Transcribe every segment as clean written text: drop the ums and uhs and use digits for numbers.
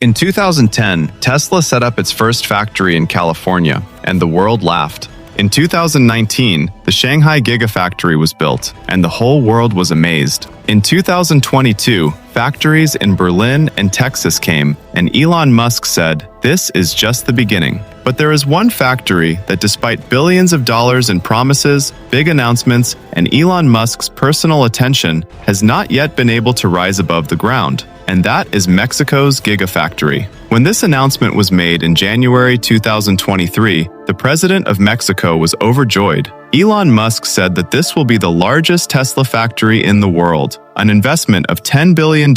In 2010, Tesla set up its first factory in California, and the world laughed. In 2019, the Shanghai Gigafactory was built, and the whole world was amazed. In 2022, factories in Berlin and Texas came, and Elon Musk said, "This is just the beginning." But there is one factory that, despite billions of dollars in promises, big announcements, and Elon Musk's personal attention, has not yet been able to rise above the ground, and that is Mexico's Gigafactory. When this announcement was made in January 2023, the president of Mexico was overjoyed. Elon Musk said that this will be the largest Tesla factory in the world, an investment of $10 billion,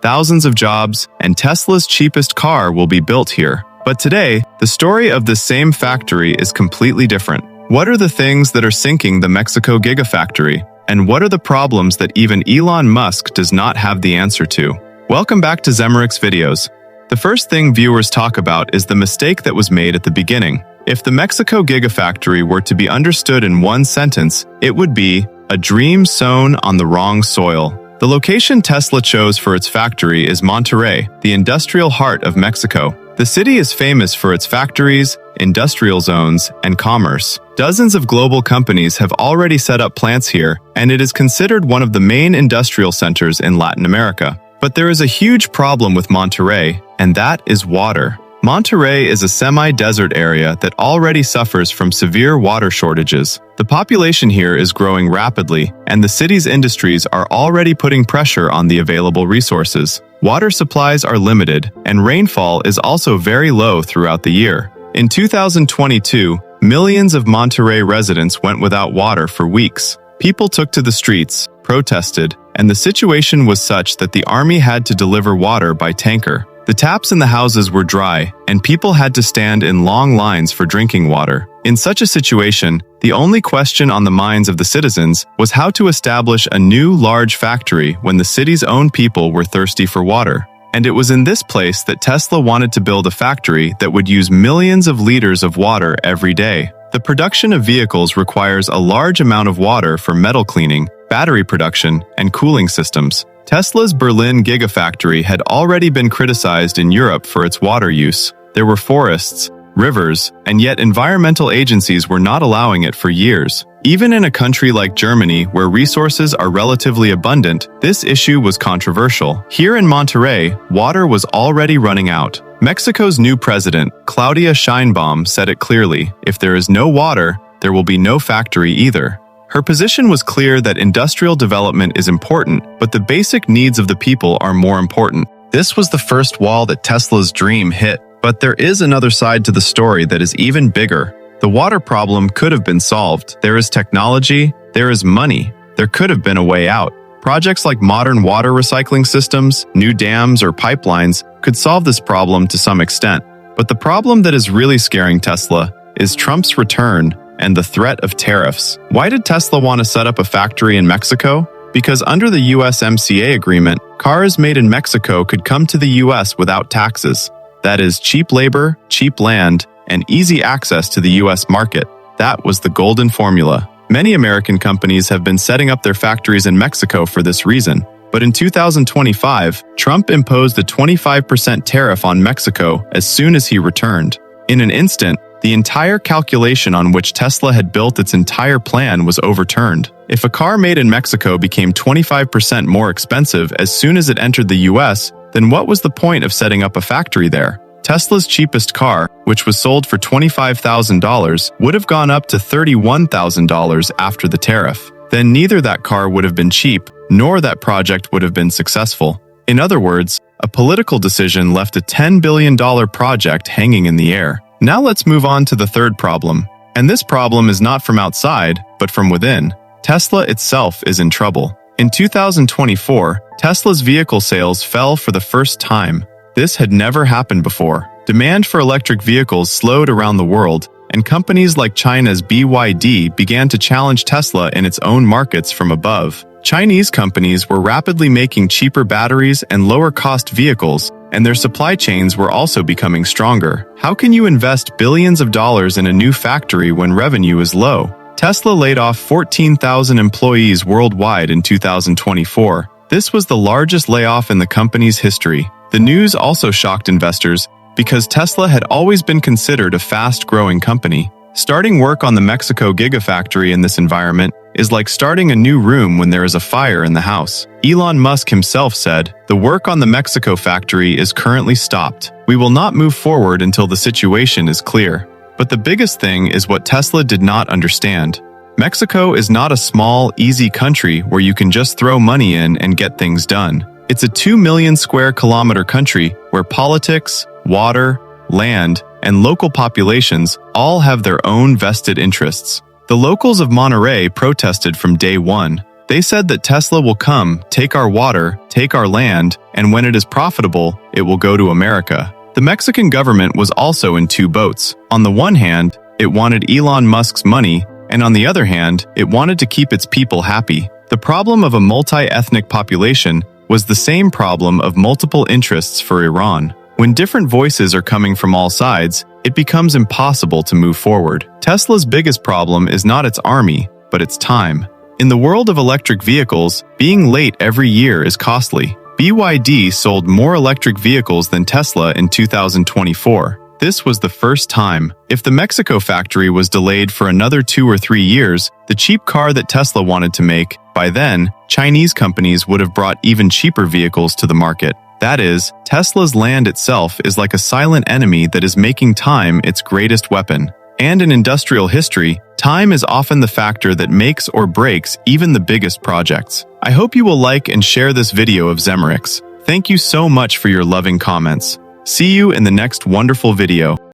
thousands of jobs, and Tesla's cheapest car will be built here. But today, the story of this same factory is completely different. What are the things that are sinking the Mexico Gigafactory? And what are the problems that even Elon Musk does not have the answer to? Welcome back to Zemeric's videos. The first thing viewers talk about is the mistake that was made at the beginning. If the Mexico Gigafactory were to be understood in one sentence, it would be a dream sown on the wrong soil. The location Tesla chose for its factory is Monterrey, the industrial heart of Mexico. The city is famous for its factories, industrial zones, and commerce. Dozens of global companies have already set up plants here, and it is considered one of the main industrial centers in Latin America. But there is a huge problem with Monterrey, and that is water. Monterrey is a semi-desert area that already suffers from severe water shortages. The population here is growing rapidly, and the city's industries are already putting pressure on the available resources. Water supplies are limited, and rainfall is also very low throughout the year. In 2022, millions of Monterrey residents went without water for weeks. People took to the streets, protested, and the situation was such that the army had to deliver water by tanker. The taps in the houses were dry, and people had to stand in long lines for drinking water. In such a situation, the only question on the minds of the citizens was how to establish a new large factory when the city's own people were thirsty for water. And it was in this place that Tesla wanted to build a factory that would use millions of liters of water every day. The production of vehicles requires a large amount of water for metal cleaning, battery production, and cooling systems. Tesla's Berlin Gigafactory had already been criticized in Europe for its water use. There were forests, rivers, and yet environmental agencies were not allowing it for years. Even in a country like Germany, where resources are relatively abundant, this issue was controversial. Here in Monterrey, water was already running out. Mexico's new president, Claudia Sheinbaum, said it clearly: if there is no water, there will be no factory either. Her position was clear that industrial development is important, but the basic needs of the people are more important. This was the first wall that Tesla's dream hit. But there is another side to the story that is even bigger. The water problem could have been solved. There is technology, there is money, there could have been a way out. Projects like modern water recycling systems, new dams, or pipelines could solve this problem to some extent. But the problem that is really scaring Tesla is Trump's return and the threat of tariffs. Why did Tesla want to set up a factory in Mexico? Because under the USMCA agreement, cars made in Mexico could come to the US without taxes. That is, cheap labor, cheap land, and easy access to the US market. That was the golden formula. Many American companies have been setting up their factories in Mexico for this reason. But in 2025, Trump imposed a 25% tariff on Mexico as soon as he returned. In an instant, the entire calculation on which Tesla had built its entire plan was overturned. If a car made in Mexico became 25% more expensive as soon as it entered the US, then what was the point of setting up a factory there? Tesla's cheapest car, which was sold for $25,000, would have gone up to $31,000 after the tariff. Then neither that car would have been cheap, nor that project would have been successful. In other words, a political decision left a $10 billion project hanging in the air. Now let's move on to the third problem. And this problem is not from outside, but from within. Tesla itself is in trouble. In 2024, Tesla's vehicle sales fell for the first time. This had never happened before. Demand for electric vehicles slowed around the world, and companies like China's BYD began to challenge Tesla in its own markets from above. Chinese companies were rapidly making cheaper batteries and lower-cost vehicles, and their supply chains were also becoming stronger. How can you invest billions of dollars in a new factory when revenue is low? Tesla laid off 14,000 employees worldwide in 2024. This was the largest layoff in the company's history. The news also shocked investors because Tesla had always been considered a fast-growing company. Starting work on the Mexico Gigafactory in this environment is like starting a new room when there is a fire in the house. Elon Musk himself said, "The work on the Mexico factory is currently stopped. We will not move forward until the situation is clear." But the biggest thing is what Tesla did not understand. Mexico is not a small, easy country where you can just throw money in and get things done. It's a 2 million square kilometer country where politics, water, land, and local populations all have their own vested interests. The locals of Monterrey protested from day one. They said that Tesla will come, take our water, take our land, and when it is profitable, it will go to America. The Mexican government was also in two boats. On the one hand, it wanted Elon Musk's money, and on the other hand, it wanted to keep its people happy. The problem of a multi-ethnic population was the same problem of multiple interests for Iran. When different voices are coming from all sides, it becomes impossible to move forward. Tesla's biggest problem is not its army, but its time. In the world of electric vehicles, being late every year is costly. BYD sold more electric vehicles than Tesla in 2024. This was the first time. If the Mexico factory was delayed for another 2 or 3 years, the cheap car that Tesla wanted to make, by then, Chinese companies would have brought even cheaper vehicles to the market. That is, Tesla's land itself is like a silent enemy that is making time its greatest weapon. And in industrial history, time is often the factor that makes or breaks even the biggest projects. I hope you will like and share this video of Zemerix. Thank you so much for your loving comments. See you in the next wonderful video.